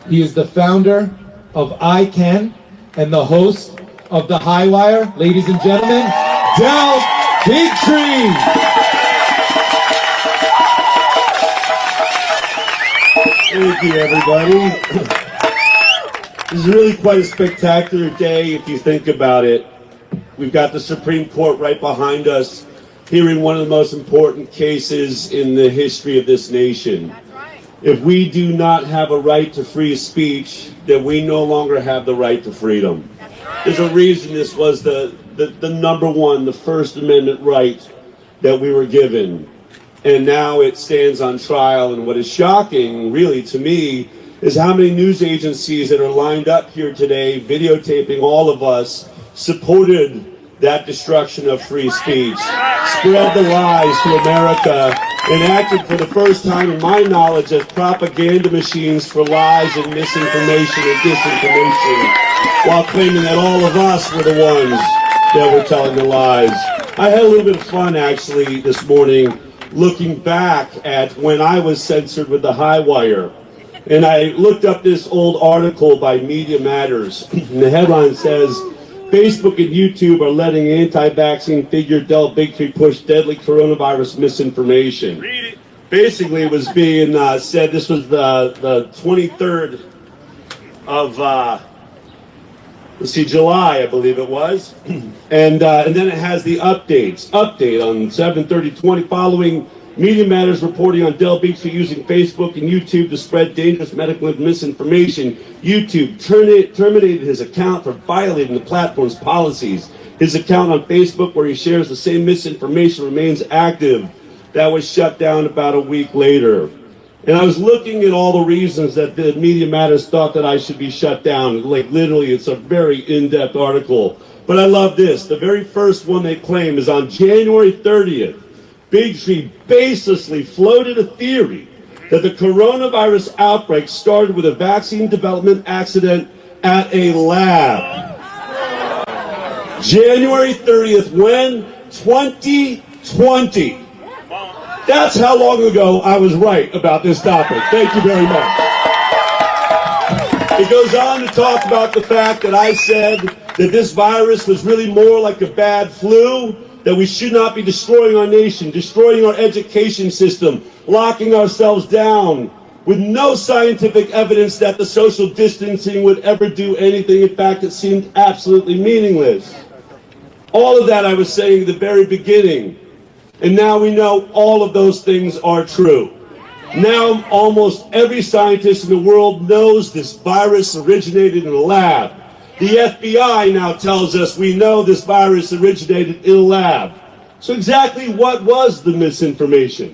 He is the founder of iCan and the host of The High Wire. Ladies and gentlemen, Del Bigtree. Thank you, everybody. This is really quite a spectacular day if you think about it. We've got the Supreme Court right behind us, hearing one of the most important cases in the history of this nation. That's right. If we do not have a right to free speech, then we no longer have the right to freedom. That's right. There's a reason this was the number one, the First Amendment right that we were given. And now it stands on trial. And what is shocking, really, to me, is how many news agencies that are lined up here today, videotaping all of us, supported that destruction of free speech, spread the lies to America, and acted for the first time in my knowledge as propaganda machines for lies and misinformation and disinformation, while claiming that all of us were the ones that were telling the lies. I had a little bit of fun, actually, this morning, looking back at when I was censored with The High Wire. And I looked up this old article by Media Matters, and the headline says, Facebook and YouTube are letting anti-vaccine figure Del Bigtree push deadly coronavirus misinformation. Read it. Basically, it was being said, this was the 23rd of, let's see, July, I believe it was. And then it has the update on 7/30/20 following Media Matters reporting on Del Bigtree using Facebook and YouTube to spread dangerous medical misinformation. YouTube terminated his account for violating the platform's policies. His account on Facebook, where he shares the same misinformation, remains active. That was shut down about a week later. And I was looking at all the reasons that the Media Matters thought that I should be shut down. Like, literally, it's a very in-depth article. But I love this. The very first one they claim is on January 30th. Bigtree baselessly floated a theory that the coronavirus outbreak started with a vaccine development accident at a lab. January 30th, when? 2020. That's how long ago I was right about this topic. Thank you very much. It goes on to talk about the fact that I said that this virus was really more like a bad flu, that we should not be destroying our nation, destroying our education system, locking ourselves down, with no scientific evidence that the social distancing would ever do anything. In fact, it seemed absolutely meaningless. All of that I was saying at the very beginning. And now we know all of those things are true. Now almost every scientist in the world knows this virus originated in a lab. The FBI now tells us we know this virus originated in a lab. So exactly what was the misinformation?